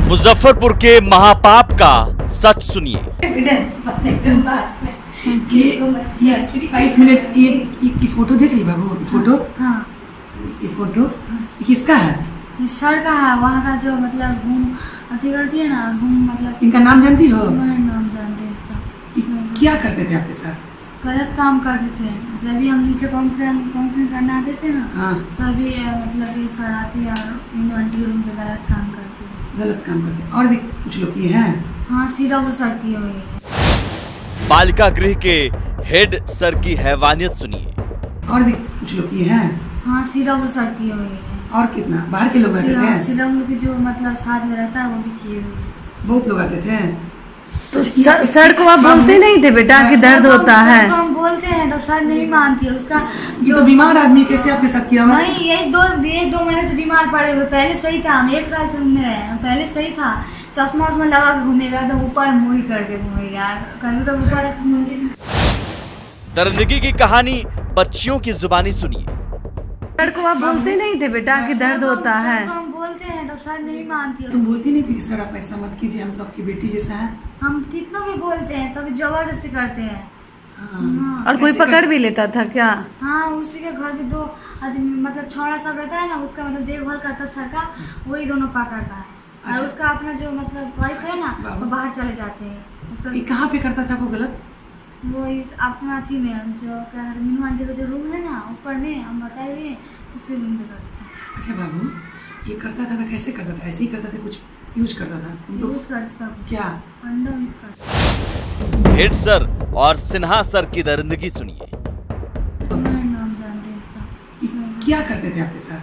मुजफ्फरपुर के महापाप का सच सुनिए। ये 5 मिनट ये फोटो देख रही बाबू? फोटो हाँ ये फोटो किसका है? ये सर का है, वहाँ का जो मतलब घूम अथी करती है ना, घूम मतलब इनका नाम जानती हो? मैं नाम जानते हैं इसका। ये क्या करते थे आपके साथ? गलत काम करते थे। जब भी हम नीचे काउंसलिंग करने आते थे ना, हाँ तभी मतलब ये सर आती है और इन आंटी रूम पे गलत काम करती है। गलत काम करते हैं। और भी कुछ लोग किए हैं? हाँ सिर्फ सर किए हुए हैं। बालिका गृह के हेड सर की हैवानियत सुनिए। और भी कुछ लोग किए हैं? हाँ सिर्फ सर किए हुए हैं। और कितना बाहर के लोग आते थे? सिर्फ लोग जो मतलब साथ में रहता है वो भी किए हुए हैं। बहुत लोग आते थे। तो सर को आप बोलते नहीं थे बेटा कि दर्द होता है? सर को हम बोलते हैं तो सर नहीं मानती है। उसका ये तो बीमार आदमी कैसे आपके साथ किया हुआ? नहीं, यही दो महीने से बीमार पड़े हुए। पहले सही था, हम 1 साल से में रहे हैं। पहले सही था, चश्मा उस्मा लगा के घूमेगा, तो ऊपर मुड़ी करके घूमेगा, कभी तो ऊपर मुड़ी। दरिंदगी की कहानी बच्चियों की जुबानी सुनिए। सर को आप बोलते नहीं थे बेटा कि दर्द होता है? सर को हम बोलते हैं तो सर नहीं मानती है। तुम बोलती नहीं थी कि सर आप ऐसा मत कीजिए, हम तो आपकी बेटी जैसा है? हम कितना भी बोलते हैं तभी जबरदस्ती करते हैं। हाँ। और कोई पकड़ भी लेता था क्या? हाँ, उसी के घर के 2 आदमी मतलब छोड़ा सब रहता है ना, उसका मतलब देखभाल करता है सर का, वही दोनों पकड़ता है। और अच्छा। उसका अपना जो मतलब वाइफ है ना, बाबू। वो बाहर चले जाते हैं। उसका ये कहाँ पे करता था वो गलत? वो इस अपना अथी में जो क्या है, मीनू आंटी का जो रूम है ना ऊपर में, हम बताइए उसी रूम में करता है। अच्छा बाबू, ये करता था ना, कैसे करता था? ऐसे ही करता था, कुछ यूज करता था? तुम तो यूज करता था कुछ। क्या? अंडा यूज करता। हेड सर और सिन्हा सर की दरिंदगी सुनिए। मैं नाम जानते हैं इसका। क्या करते थे आपके साथ?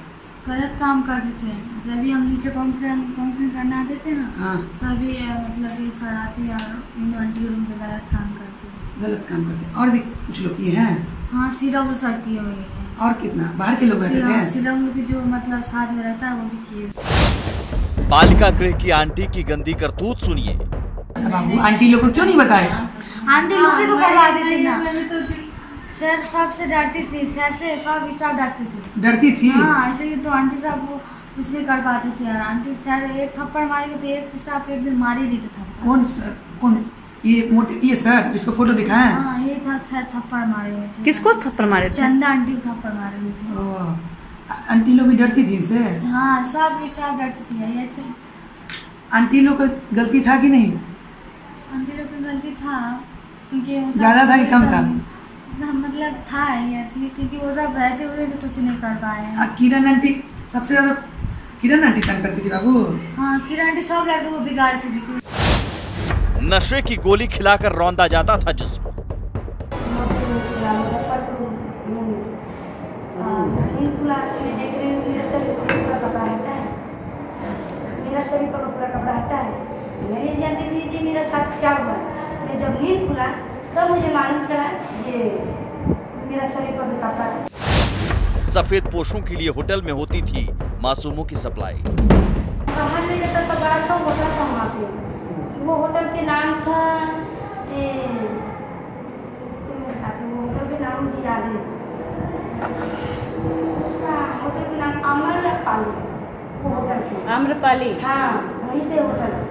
गलत काम करते थे। जब भी हम नीचे काउंसलिंग करने आते थे ना, हाँ तभी मतलब ये सर आती है और इन आंटी रूम पे गलत काम करती है। गलत काम करते हैं। और भी कुछ लोग किए हैं? हाँ सिर्फ सर किए हुए हैं। और कितना बाहर के लोग आते थे? सिर्फ लोग जो मतलब साथ में रहता है वो भी किए हुए हैं। बालिका गृह की आंटी की गंदी करतूत सुनिए। बाबू आंटी लोग को क्यों नहीं बताए? आंटी लोग ही तो करवा देती ना। सर सबसे डरती थी, सर से सब स्टाफ डरती थी। डरती थी? हाँ, ऐसे ही तो आंटी साहब वो कुछ नहीं कर पाते थे यार। आंटी सर एक थप्पड़ मारेंगे तो एक स्टाफ एक दिन मार ही देते थप्पड़। कौन सर? कौन? ये मोटे ये सर जिसको फोटो दिखाया है? हाँ, ये था सर थप्पड़ मारे हुए थे। किसको थप्पड़ मारे थे? चंदा आंटी को थप्पड़ मारे हुए थे। ओह, आंटी लोग भी डरती थी इनसे? हाँ, सब स्टाफ डरती थी ऐसे। आंटी लोग का गलती था कि नहीं? आंटी लोग की गलती था क्योंकि वो सब ज्यादा था कि कम था? मतलब था ये थी, क्योंकि वो सब रहते हुए भी कुछ नहीं कर पाए हैं। किरण आंटी सबसे ज्यादा, किरण आंटी तंग करती थी बाबू। हाँ, किरण आंटी सब लड़के को बिगाड़ती थी। नशे की गोली खिलाकर रौंदा जाता था जिस्म। मेरा शरीर पर पूरा कपड़ा हटा है। मैं नहीं जानती थी कि मेरा साथ क्या हुआ। मैं जब नींद खुला तब मुझे मालूम चला कि मेरा शरीर पर कपड़ा है। सफेद पोशों के लिए होटल में होती थी मासूमों की सप्लाई। बाहर में रहता था, बड़ा सा होटल था वहाँ पे। वो होटल के नाम था वो होटल के नाम मुझे याद है। उसका होटल के नाम आम्रपाली। वो होटल के आम्रपाली? हाँ, वहीं पे होटल है।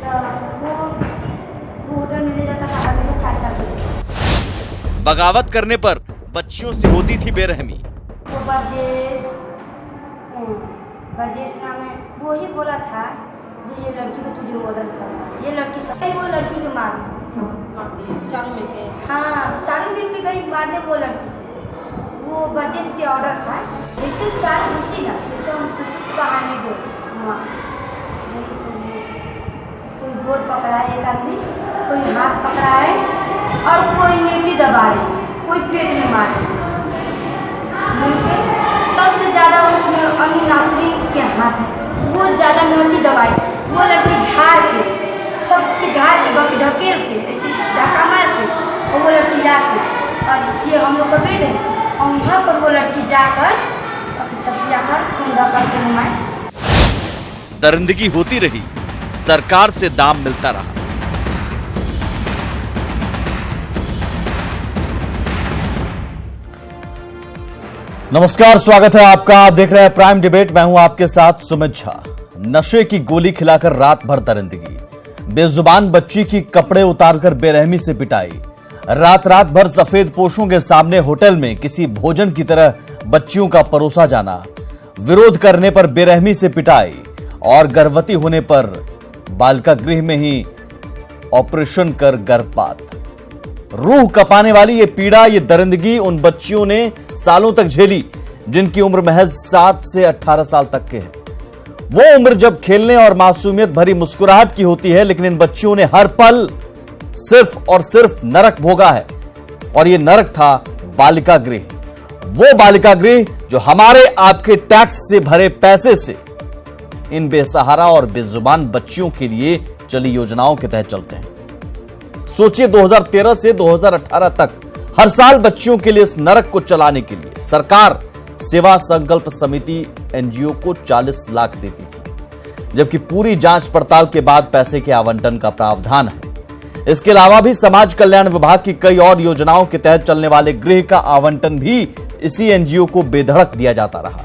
तो वो होटल में ले जाता था हमेशा 4-4 बजे। बगावत करने पर बच्चियों से होती थी बेरहमी। वो बजेश नाम है, वो ही बोला था जो ये लड़की को तुझे ऑर्डर करना, ये लड़की सब वो लड़की को मार चारों मिल के। हाँ, चारों मिल के गई बाद में वो लड़की, वो बजेश के ऑर्डर था। जैसे 4 खुशी ना, जैसे हम सुसु को बाहर नहीं बोल, कोई बोर्ड पकड़ा है एक आदमी, कोई हाथ पकड़ा है और कोई नेटी दबा रही, कोई पेट में मार रही। सबसे ज्यादा उसमें अमीन नासरीन के हाथ है, वो ज्यादा नोटी दबाई। वो लड़की झाड़ के सबके झाड़ के ढकेल के ऐसे धक्का मार के और वो लड़की ला के, और ये हम लोग का बेड है, और वहाँ पर वो लड़की जाकर छपी जाकर कुंदा करके घुमाई। दरिंदगी होती रही, सरकार से दाम मिलता रहा। नमस्कार, स्वागत है आपका। आप देख रहे हैं प्राइम डिबेट। मैं हूं आपके साथ सुमित झा। नशे की गोली खिलाकर रात भर दरिंदगी, बेजुबान बच्ची की कपड़े उतारकर बेरहमी से पिटाई, रात भर सफेद पोशों के सामने होटल में किसी भोजन की तरह बच्चियों का परोसा जाना, विरोध करने पर बेरहमी से पिटाई और गर्भवती होने पर बालिका गृह में ही ऑपरेशन कर गर्भपात। रूह कपाने वाली ये पीड़ा, ये दरिंदगी उन बच्चियों ने सालों तक झेली जिनकी उम्र महज 7 से 18 साल तक के है। वो उम्र जब खेलने और मासूमियत भरी मुस्कुराहट की होती है, लेकिन इन बच्चियों ने हर पल सिर्फ और सिर्फ नरक भोगा है। और ये नरक था बालिका गृह, वो बालिका गृह जो हमारे आपके टैक्स से भरे पैसे से इन बेसहारा और बेजुबान बच्चियों के लिए चली योजनाओं के तहत चलते हैं। सोचिए 2013 से 2018 तक हर साल बच्चियों के लिए इस नरक को चलाने के लिए सरकार सेवा संकल्प समिति एनजीओ को 40 लाख देती थी, जबकि पूरी जांच पड़ताल के बाद पैसे के आवंटन का प्रावधान है। इसके अलावा भी समाज कल्याण विभाग की कई और योजनाओं के तहत चलने वाले गृह का आवंटन भी इसी एनजीओ को बेधड़क दिया जाता रहा।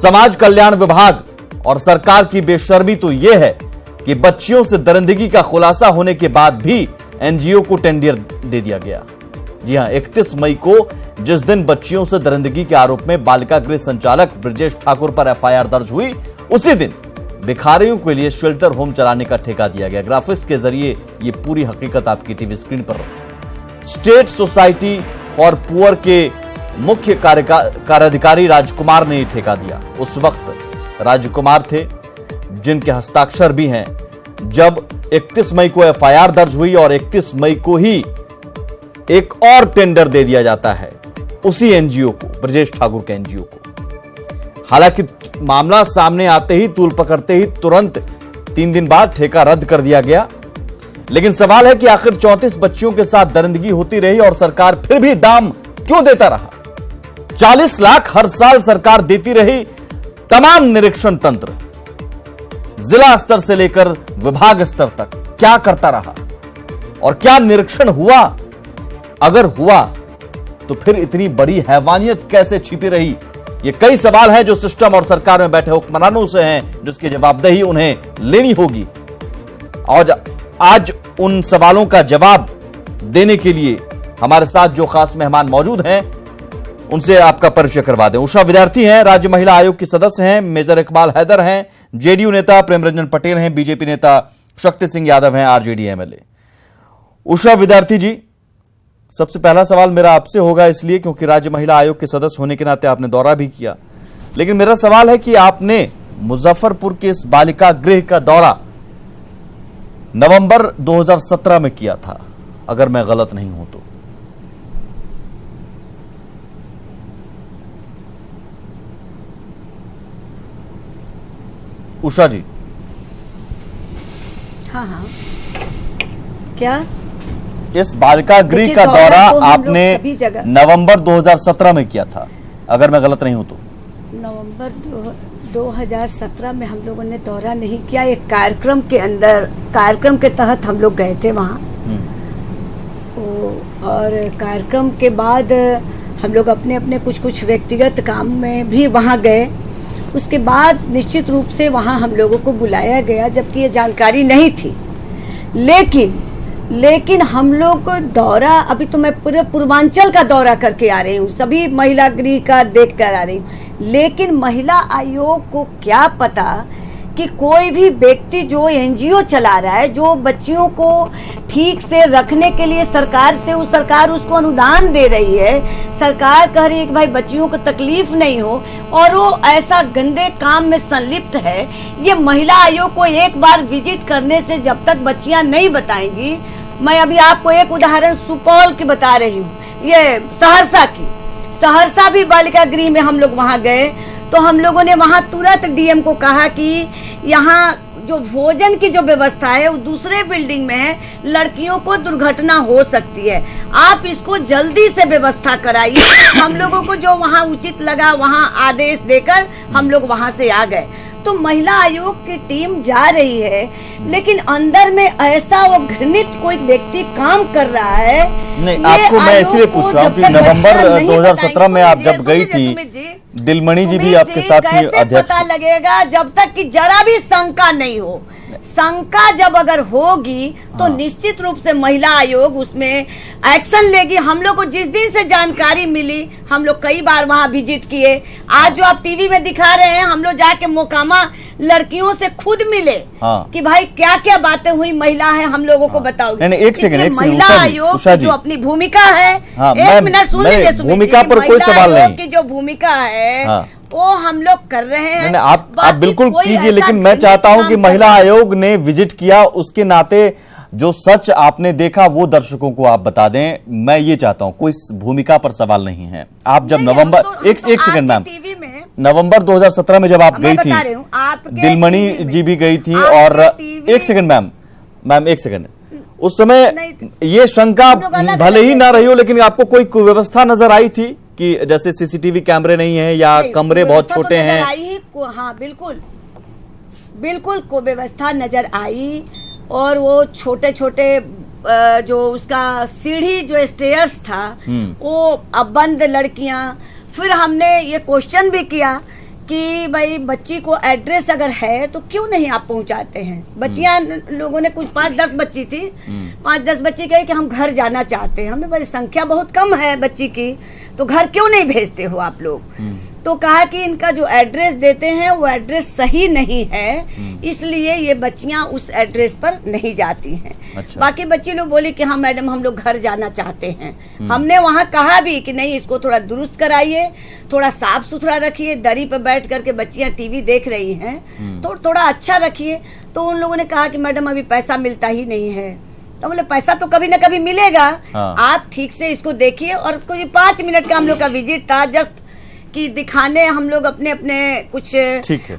समाज कल्याण विभाग और सरकार की बेशर्मी तो यह है कि बच्चियों से दरिंदगी का खुलासा होने के बाद भी एनजीओ को टेंडर दे दिया गया। जी हां, 31 मई को जिस दिन बच्चियों से दरिंदगी के आरोप में बालिका गृह संचालक ब्रजेश ठाकुर पर एफआईआर दर्ज हुई, उसी दिन भिखारियों के लिए शेल्टर होम चलाने का ठेका दिया गया। ग्राफिक्स के जरिए ये पूरी हकीकत आपकी टीवी स्क्रीन पर। स्टेट सोसाइटी फॉर पुअर के मुख्य कार्याधिकारी राजकुमार ने ठेका दिया। उस वक्त राजकुमार थे जिनके हस्ताक्षर भी हैं जब 31 मई को एफआईआर दर्ज हुई और 31 मई को ही एक और टेंडर दे दिया जाता है उसी एनजीओ को, ब्रजेश ठाकुर के एनजीओ को। हालांकि मामला सामने आते ही, तूल पकड़ते ही तुरंत 3 दिन बाद ठेका रद्द कर दिया गया। लेकिन सवाल है कि आखिर 34 बच्चियों के साथ दरिंदगी होती रही और सरकार फिर भी दाम क्यों देता रहा? 40 लाख हर साल सरकार देती रही। तमाम निरीक्षण तंत्र जिला स्तर से लेकर विभाग स्तर तक क्या करता रहा और क्या निरीक्षण हुआ? अगर हुआ तो फिर इतनी बड़ी हैवानियत कैसे छिपी रही? ये कई सवाल हैं जो सिस्टम और सरकार में बैठे हुक्मरानों से हैं, जिसकी जवाबदेही उन्हें लेनी होगी। और आज उन सवालों का जवाब देने के लिए हमारे साथ जो खास मेहमान मौजूद हैं उनसे आपका परिचय करवा दें। उषा विद्यार्थी हैं, राज्य महिला आयोग की सदस्य हैं, मेजर इकबाल हैदर हैं, जेडीयू नेता प्रेम रंजन पटेल हैं, बीजेपी नेता शक्ति सिंह यादव हैं, आरजेडी एमएलए। उषा विद्यार्थी जी, सबसे पहला सवाल मेरा आपसे होगा, इसलिए क्योंकि राज्य महिला आयोग के सदस्य होने के नाते आपने दौरा भी किया। लेकिन मेरा सवाल है कि आपने मुजफ्फरपुर के इस बालिका गृह का दौरा नवंबर 2017 में किया था, अगर मैं गलत नहीं हूं तो। उषा जी। हाँ, क्या इस बालिका गृह का दौरा आपने नवंबर 2017 में किया था, अगर मैं गलत नहीं हूं तो। नवंबर 2017 में हम लोगों ने दौरा नहीं किया, एक कार्यक्रम के तहत हम लोग गए थे वहाँ। और कार्यक्रम के बाद हम लोग अपने अपने कुछ व्यक्तिगत काम में भी वहाँ गए। उसके बाद निश्चित रूप से वहाँ हम लोगों को बुलाया गया, जबकि ये जानकारी नहीं थी। लेकिन हम लोग को दौरा, अभी तो मैं पूरे पूर्वांचल का दौरा करके आ रही हूँ, सभी महिला गृह का देख कर आ रही हूँ। लेकिन महिला आयोग को क्या पता कि कोई भी व्यक्ति जो एनजीओ चला रहा है, जो बच्चियों को ठीक से रखने के लिए सरकार उसको अनुदान दे रही है, सरकार कह रही है कि भाई बच्चियों को तकलीफ नहीं हो, और वो ऐसा गंदे काम में संलिप्त है। ये महिला आयोग को एक बार विजिट करने से जब तक बच्चियां नहीं बताएंगी, मैं अभी आपको एक उदाहरण सुपौल की बता रही हूँ, ये सहरसा भी बालिका गृह में हम लोग वहाँ गए, तो हम लोगों ने वहाँ तुरंत डीएम को कहा कि यहाँ जो भोजन की जो व्यवस्था है वो दूसरे बिल्डिंग में है, लड़कियों को दुर्घटना हो सकती है, आप इसको जल्दी से व्यवस्था कराइए। हम लोगों को जो वहाँ उचित लगा वहाँ आदेश देकर हम लोग वहाँ से आ गए। तो महिला आयोग की टीम जा रही है, लेकिन अंदर में ऐसा वो घृणित कोई व्यक्ति काम कर रहा है। नहीं, आपको मैं इसलिए पूछ रहा हूँ कि नवंबर 2017 में आप जब गई थी, दिलमणि जी भी आपके साथ ही अध्यक्ष। पता लगेगा जब तक कि जरा भी शंका नहीं हो। शंका जब अगर होगी तो निश्चित रूप से महिला आयोग उसमें एक्शन लेगी। हम लोग को जिस दिन से जानकारी मिली, हम लोग कई बार वहां विजिट किए। आज जो आप टीवी में दिखा रहे हैं, हम लोग जाके मोकामा लड़कियों से खुद मिले कि भाई क्या क्या बातें हुई, महिला है, हम लोगों को बताओगे। नहीं, एक सेकंड, महिला आयोग की जो अपनी भूमिका है, एक मिनट सुन लीजिए, भूमिका पर कोई सवाल नहीं की जो भूमिका है वो हम लोग कर रहे हैं। आप बिल्कुल कीजिए, लेकिन मैं चाहता हूं कि महिला आयोग ने विजिट किया, उसके नाते जो सच आपने देखा वो दर्शकों को आप बता दें। मैं ये चाहता हूं, कोई भूमिका पर सवाल नहीं है। आप जब नवंबर एक सेकंड मैम, नवंबर 2017 में जब आप गई थी, दिलमणि जी भी गई थी, और एक सेकंड मैम एक सेकंड, उस समय ये शंका भले ही ना रही हो, लेकिन आपको कोई कुव्यवस्था नजर आई थी कि जैसे सीसीटीवी कैमरे नहीं है या कमरे बहुत छोटे हैं? हाँ बिल्कुल बिल्कुल को व्यवस्था नजर आई, और वो छोटे छोटे जो उसका सीढ़ी जो स्टेयर्स था वो बंद लड़कियां। फिर हमने ये क्वेश्चन भी किया कि भाई बच्ची को एड्रेस अगर है तो क्यों नहीं आप पहुंचाते हैं। बच्चियां लोगों ने कुछ 5-10 बच्ची थी, 5-10 बच्ची कहे कि हम घर जाना चाहते हैं। हमने बड़ी संख्या बहुत कम है बच्ची की, तो घर क्यों नहीं भेजते हो आप लोग। तो कहा कि इनका जो एड्रेस देते हैं वो एड्रेस सही नहीं है, इसलिए ये बच्चियां उस एड्रेस पर नहीं जाती हैं। अच्छा। बाकी बच्ची लोग बोली कि हाँ मैडम हम लोग घर जाना चाहते हैं। हमने वहाँ कहा भी कि नहीं, इसको थोड़ा दुरुस्त कराइए, थोड़ा साफ सुथरा रखिए, दरी पर बैठ करके बच्चियां टीवी देख रही हैं तो थोड़ा अच्छा रखिए। तो उन लोगों ने कहा कि मैडम अभी पैसा मिलता ही नहीं है। तो बोले पैसा तो कभी ना कभी मिलेगा, आप ठीक से इसको देखिए। और कोई 5 मिनट का हम लोग का विजिट था, जस्ट कि दिखाने हम लोग अपने अपने कुछ।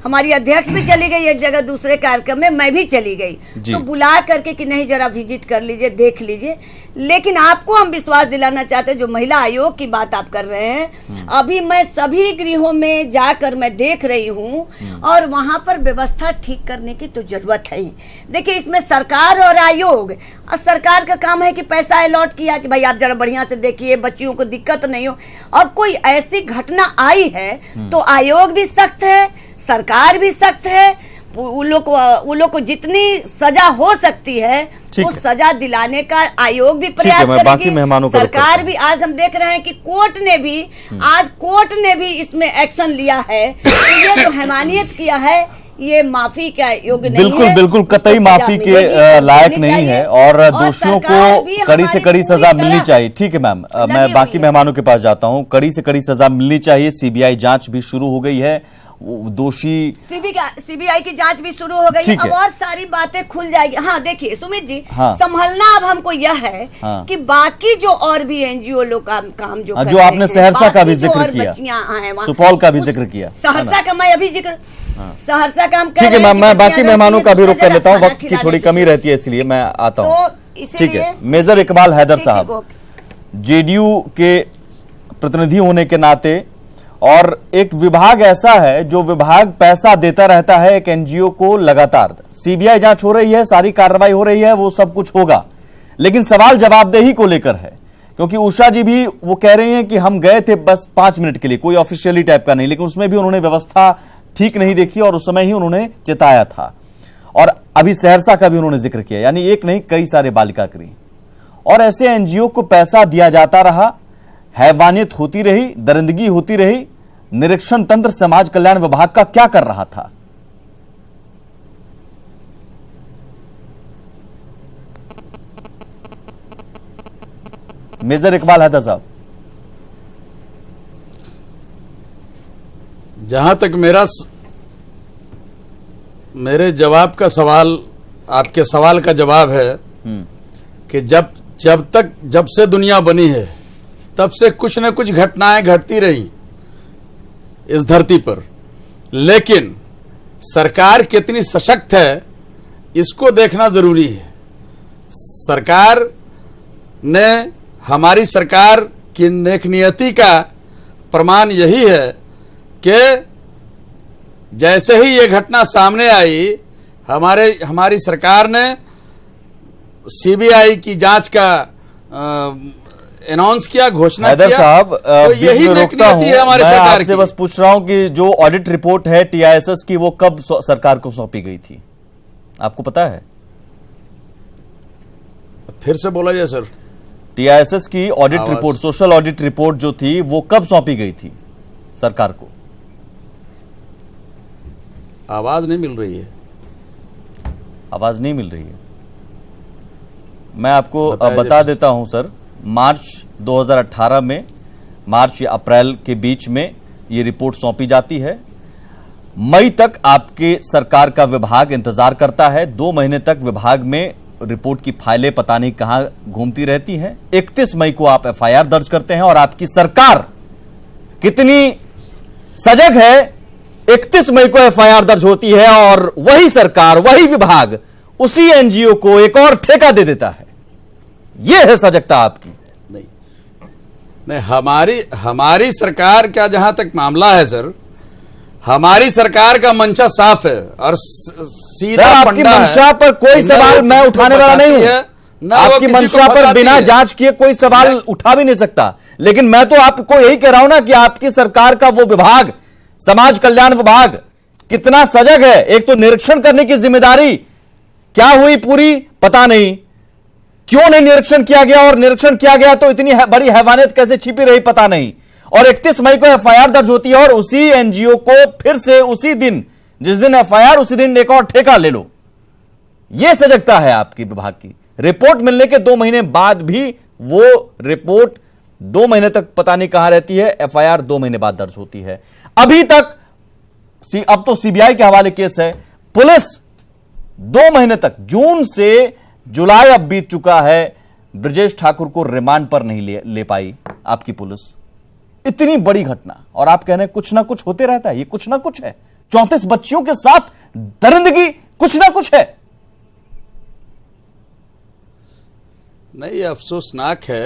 हमारी अध्यक्ष भी चली गई एक जगह दूसरे कार्यक्रम में, मैं भी चली गई, तो बुला करके कि नहीं जरा विजिट कर लीजिए, देख लीजिए। लेकिन आपको हम विश्वास दिलाना चाहते हैं, जो महिला आयोग की बात आप कर रहे हैं, अभी मैं सभी गृहों में जाकर मैं देख रही हूँ, और वहां पर व्यवस्था ठीक करने की तो जरूरत है ही। देखिए इसमें सरकार और आयोग, और सरकार का काम है कि पैसा अलॉट किया कि भाई आप जरा बढ़िया से देखिए, बच्चियों को दिक्कत नहीं हो। और कोई ऐसी घटना आई है तो आयोग भी सख्त है, सरकार भी सख्त है। उन लोग को जितनी सजा हो सकती है वो सजा दिलाने का आयोग भी प्रयास करेगी, सरकार भी। आज हम देख रहे हैं कि कोर्ट ने भी इसमें एक्शन लिया है। तो ये जो हैवानियत किया है ये माफी का योग्य नहीं है, बिल्कुल कतई माफी के लायक नहीं है, और दोषियों को कड़ी से कड़ी सजा मिलनी चाहिए। ठीक है मैम, मैं बाकी मेहमानों के पास जाता हूँ। कड़ी से कड़ी सजा मिलनी चाहिए। सीबीआई जांच भी शुरू हो गई है, दोषी सीबीआई की जांच भी शुरू हो गई, अब और सारी बातें खुल जाएगी। हाँ देखिए सुमित जी, संभलना अब हमको यह है कि बाकी जो और भी एनजीओ लोग काम जो आपने सहरसा का भी जिक्र किया, सुपौल का भी जिक्र किया, सहरसा का मैं अभी जिक्र, सहरसा का हम ठीक है मैम, मैं बाकी मेहमानों का भी रुख कर लेता हूँ, वक्त की थोड़ी कमी रहती है इसलिए मैं आता हूँ। ठीक है, मेजर इकबाल हैदर साहब, जेडीयू के प्रतिनिधि होने के नाते, और एक विभाग ऐसा है जो विभाग पैसा देता रहता है एक एनजीओ को लगातार। सीबीआई जांच हो रही है, सारी कार्रवाई हो रही है, वो सब कुछ होगा, लेकिन सवाल जवाबदेही को लेकर है। क्योंकि उषा जी भी वो कह रही हैं कि हम गए थे बस 5 मिनट के लिए, कोई ऑफिशियली टाइप का नहीं, लेकिन उसमें भी उन्होंने व्यवस्था ठीक नहीं देखी और उस समय ही उन्होंने चेताया था। और अभी सहरसा का भी उन्होंने जिक्र किया, यानी एक नहीं कई सारे बालिका गृह, और ऐसे एनजीओ को पैसा दिया जाता रहा, हैवानियत होती रही, दरिंदगी होती रही। निरीक्षण तंत्र समाज कल्याण विभाग का क्या कर रहा था? मेजर इकबाल हैदर साहब, जहां तक मेरे जवाब का सवाल, आपके सवाल का जवाब है कि जब से दुनिया बनी है तब से कुछ न कुछ घटनाएं घटती रही इस धरती पर, लेकिन सरकार कितनी सशक्त है इसको देखना जरूरी है। सरकार ने, हमारी सरकार की नेक नियति का प्रमाण यही है कि जैसे ही ये घटना सामने आई, हमारी सरकार ने सीबीआई की जांच का अनाउंस किया, घोषणा हैदर किया। साहब, तो बीच यही में रोकता हूं, है हमारी मैं सरकार आपसे की। बस पूछ रहा हूं कि जो ऑडिट रिपोर्ट है टीआईएसएस की, वो कब सरकार को सौंपी गई थी, आपको पता है? फिर से बोला जाए सर। टीआईएसएस की ऑडिट आवाज। रिपोर्ट, सोशल ऑडिट रिपोर्ट जो थी, वो कब सौंपी गई थी सरकार को? आवाज नहीं मिल रही है। आवाज नहीं मिल रही है। मैं आपको बताइए बता प्लीज। देता हूं सर, मार्च 2018 में, मार्च या अप्रैल के बीच में ये रिपोर्ट सौंपी जाती है। मई तक आपके सरकार का विभाग इंतजार करता है। 2 महीने तक विभाग में रिपोर्ट की फाइलें पता नहीं कहां घूमती रहती हैं। 31 मई को आप एफआईआर दर्ज करते हैं। और आपकी सरकार कितनी सजग है, 31 मई को एफआईआर दर्ज होती है और वही सरकार, वही विभाग उसी एनजीओ को एक और ठेका दे देता है। यह है सजगता आपकी। नहीं, हमारी सरकार का जहां तक मामला है सर, हमारी सरकार का मंशा साफ है और सीधा आपकी फंडा है। मंशा पर कोई न सवाल वो मैं किसी को उठाने वाला नहीं बताती है, हूं। न वो आपकी किसी को मंशा पर बताती बिना है। जांच किए कोई सवाल उठा भी नहीं सकता। लेकिन मैं तो आपको यही कह रहा हूं ना कि आपकी सरकार का वो विभाग, समाज कल्याण विभाग, कितना सजग है। एक तो निरीक्षण करने की जिम्मेदारी क्या हुई पूरी पता नहीं, क्यों नहीं निरीक्षण किया गया, और निरीक्षण किया गया तो इतनी बड़ी हैवानियत कैसे छिपी रही पता नहीं। और 31 मई को एफआईआर दर्ज होती है और उसी एनजीओ को फिर से उसी दिन, जिस दिन एफआईआर, उसी दिन एक और ठेका ले लो। यह सजगता है आपकी विभाग की। रिपोर्ट मिलने के 2 महीने बाद भी वो रिपोर्ट 2 महीने तक पता नहीं कहां रहती है। एफआईआर 2 महीने बाद दर्ज होती है। अभी तक अब तो सीबीआई के हवाले केस है। पुलिस 2 महीने तक, जून से जुलाई अब बीत चुका है, ब्रजेश ठाकुर को रिमांड पर नहीं ले पाई आपकी पुलिस। इतनी बड़ी घटना, और आप कह रहे हैं कुछ ना कुछ होते रहता है। ये कुछ ना कुछ है। 34 बच्चियों के साथ दरिंदगी कुछ ना कुछ है। नहीं, अफसोसनाक है।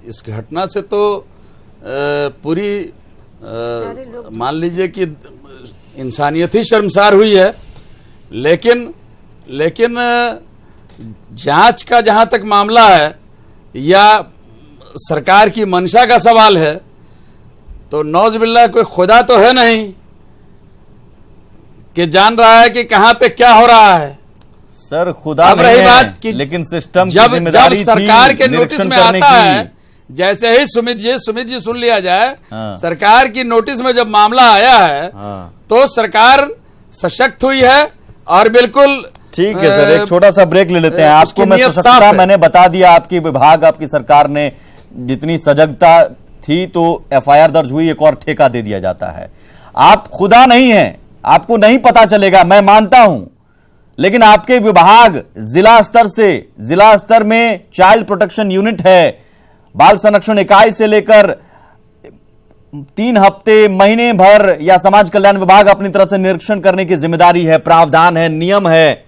इस घटना से तो पूरी मान लीजिए कि इंसानियत ही शर्मसार हुई है। लेकिन जांच का जहां तक मामला है या सरकार की मंशा का सवाल है, तो नौज़बिल्लाह कोई खुदा तो है नहीं कि जान रहा है कि कहां पे क्या हो रहा है। सर खुदा अब नहीं रही है, बात कि लेकिन सिस्टम जब की जिम्मेदारी सरकार थी के नोटिस निरीक्षण में करने आता की। है, जैसे ही सुमित जी सुन लिया जाए, हाँ। सरकार की नोटिस में जब मामला आया है, हाँ। तो सरकार सशक्त हुई है और बिल्कुल ठीक है सर, एक छोटा सा ब्रेक ले लेते हैं। उसकी आपको मैं नीयत सशक्ता साफ है। मैंने बता दिया, आपकी विभाग, आपकी सरकार ने जितनी सजगता थी तो एफआईआर दर्ज हुई, एक और ठेका दे दिया जाता है। आप खुदा नहीं हैं, आपको नहीं पता चलेगा, मैं मानता हूं। लेकिन आपके विभाग जिला स्तर में चाइल्ड प्रोटेक्शन यूनिट है, बाल संरक्षण इकाई से लेकर 3 हफ्ते, महीने भर या समाज कल्याण विभाग अपनी तरफ से निरीक्षण करने की जिम्मेदारी है, प्रावधान है, नियम है।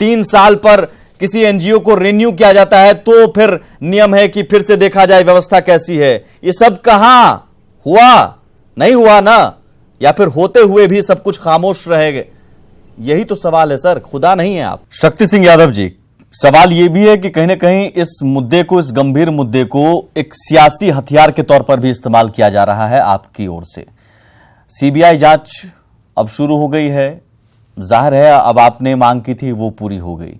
3 साल पर किसी एनजीओ को रिन्यू किया जाता है तो फिर नियम है कि फिर से देखा जाए व्यवस्था कैसी है। ये सब कहां हुआ? नहीं हुआ ना, या फिर होते हुए भी सब कुछ खामोश रहेगा? यही तो सवाल है सर, खुदा नहीं है आप। शक्ति सिंह यादव जी, सवाल यह भी है कि कहीं ना कहीं इस मुद्दे को, इस गंभीर मुद्दे को एक सियासी हथियार के तौर पर भी इस्तेमाल किया जा रहा है आपकी ओर से। सीबीआई जांच अब शुरू हो गई है, जाहिर है अब आपने मांग की थी वो पूरी हो गई,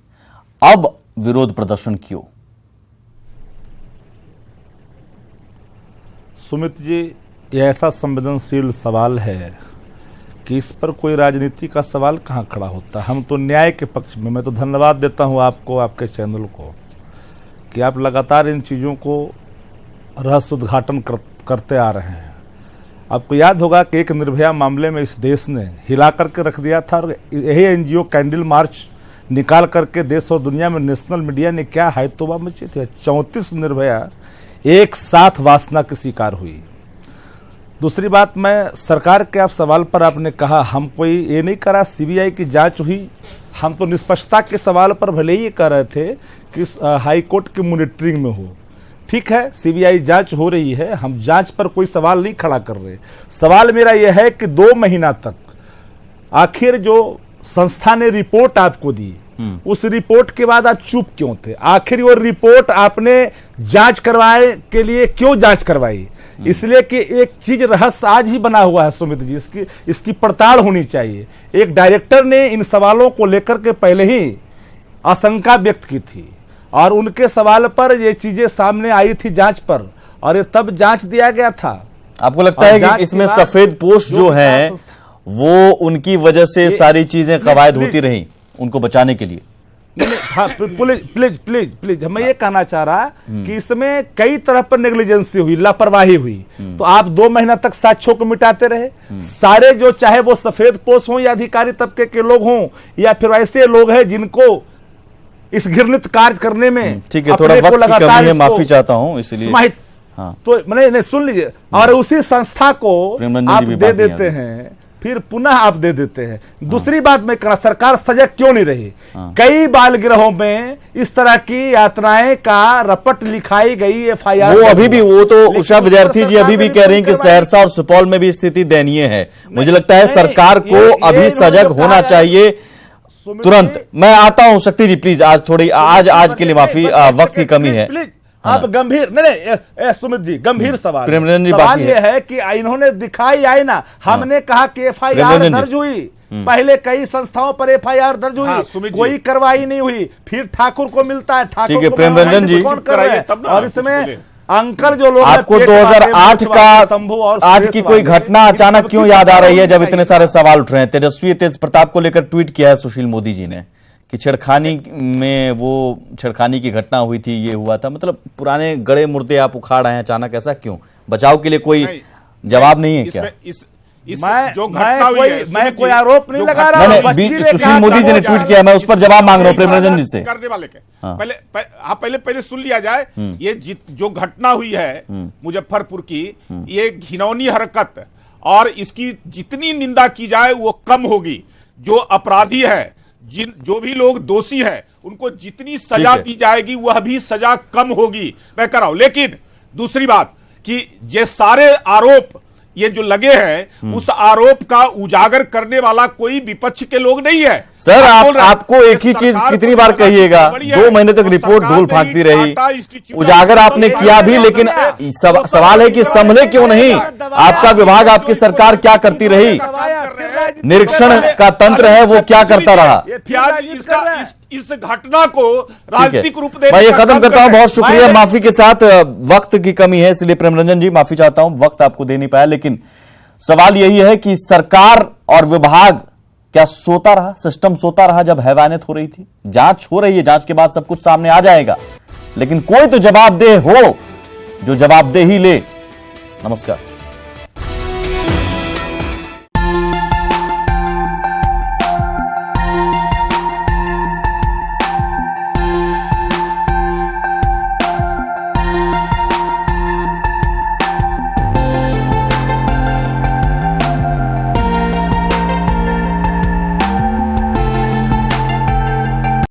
अब विरोध प्रदर्शन क्यों? सुमित जी, यह ऐसा संवेदनशील सवाल है कि इस पर कोई राजनीति का सवाल कहां खड़ा होता है। हम तो न्याय के पक्ष में। मैं तो धन्यवाद देता हूं आपको, आपके चैनल को, कि आप लगातार इन चीज़ों को रहस्य उद्घाटन करते आ रहे हैं। आपको याद होगा कि एक निर्भया मामले में इस देश ने हिला करके रख दिया था, और यही एनजीओ कैंडल मार्च निकाल करके देश और दुनिया में नेशनल मीडिया ने क्या हैतोबा मची थी। 34 निर्भया एक साथ वासना की शिकार हुई। दूसरी बात, मैं सरकार के आप सवाल पर आपने कहा हम कोई ये नहीं करा, सीबीआई की जांच हुई। हम तो निष्पक्षता के सवाल पर भले ही कह रहे थे कि हाई कोर्ट की मॉनिटरिंग में हो। ठीक है, सीबीआई जांच हो रही है, हम जांच पर कोई सवाल नहीं खड़ा कर रहे। सवाल मेरा यह है कि 2 महीना तक आखिर जो संस्था ने रिपोर्ट आपको दी, उस रिपोर्ट के बाद आप चुप क्यों थे? आखिर वो रिपोर्ट आपने जांच करवाए के लिए क्यों जांच करवाई? इसलिए कि एक चीज रहस्य आज ही बना हुआ है सुमित जी, इसकी पड़ताल होनी चाहिए। एक डायरेक्टर ने इन सवालों को लेकर के पहले ही आशंका व्यक्त की थी और उनके सवाल पर ये चीजें सामने आई थी जांच पर, और ये तब जांच दिया गया था। आपको लगता है कि इसमें सफेद पोश जो है वो उनकी वजह से सारी चीजें कवायद होती रही उनको बचाने के लिए? नहीं, हाँ, प्लीज मैं ये कहना चाह रहा कि इसमें कई तरह पर नेग्लिजेंसी हुई, लापरवाही हुई। तो आप 2 महीना तक साक्ष्यों को मिटाते रहे। सारे जो चाहे वो सफेद पोश हों या अधिकारी तबके के लोग हों या फिर ऐसे लोग हैं जिनको इस घृणित कार्य करने में ठीक है, थोड़ा वक्त की कमी है, माफी चाहता हूं इसलिए। हाँ। तो मैंने सुन लीजिए, और उसी संस्था को आप दे देते हैं, फिर पुनः आप दे देते हैं। दूसरी बात मैं कह रहा, सरकार सजग क्यों नहीं रही? कई बाल गृहों में इस तरह की यातनाएं का रपट लिखाई गई, FIR वो अभी भी, वो तो उषा विद्यार्थी जी अभी भी कह रही हैं कि सहरसा और सुपौल में भी स्थिति दयनीय है। मुझे लगता है सरकार को अभी सजग होना चाहिए तुरंत। मैं आता हूं शक्ति जी, प्लीज आज थोड़ी आज के लिए माफी, वक्त की कमी है। आप गंभीर नहीं, सुमित जी गंभीर सवाल, प्रेमरंजन जी सवाल ये है कि इन्होंने दिखाई आई ना, हमने कहा कि FIR दर्ज हुई, पहले कई संस्थाओं पर FIR दर्ज हुई, कोई कार्रवाई नहीं हुई, फिर ठाकुर को मिलता है, ठाकुर ठीक है प्रेमरंजन जी, और इसमें अंकल जो लोग आपको 2008 की कोई घटना अचानक क्यों याद आ रही है जब इतने सारे सवाल उठ रहे हैं? तेजस्वी तेज प्रताप को लेकर ट्वीट किया है सुशील मोदी जी ने कि छेड़खानी में, वो छेड़खानी की घटना हुई थी, ये हुआ था। मतलब पुराने गड़े मुर्दे आप उखाड़ आए हैं अचानक, ऐसा क्यों? बचाव के लिए कोई जवाब नहीं है क्या? मैं कोई आरोप नहीं लगा रहा हूं। सुशील मोदी जी ने ट्वीट किया, मैं उस पर जवाब मांग रहा हूं प्रेमरंजन जी से। करने वाले के पहले सुन लिया जाए। ये जो घटना हुई है मुजफ्फरपुर की, ये घिनौनी हरकत, और इसकी जितनी निंदा की जाए वो कम होगी। जो अपराधी है, जो भी लोग दोषी हैं, उनको जितनी सजा दी जाएगी वह भी सजा कम होगी, मैं कह रहा हूं। लेकिन दूसरी बात कि ये सारे आरोप ये जो लगे हैं, उस आरोप का उजागर करने वाला कोई विपक्ष के लोग नहीं है। सर आपको एक ही चीज कितनी बार कहिएगा? 2 महीने तक रिपोर्ट धूल फांकती रही, उजागर आपने किया भी, लेकिन सवाल है कि संभले क्यों नहीं? आपका विभाग, आपकी सरकार क्या करती रही? निरीक्षण का तंत्र है वो क्या करता रहा? इस घटना को राजनीतिक रूप देने, मैं ये खत्म करता हूं। बहुत शुक्रिया, माफी के साथ, वक्त की कमी है इसलिए प्रेमरंजन जी माफी चाहता हूं, वक्त आपको दे नहीं पाया। लेकिन सवाल यही है कि सरकार और विभाग क्या सोता रहा? सिस्टम सोता रहा जब हैवानियत हो रही थी? जांच हो रही है, जांच के बाद सब कुछ सामने आ जाएगा, लेकिन कोई तो जवाबदेह हो जो जवाबदेही ले। नमस्कार।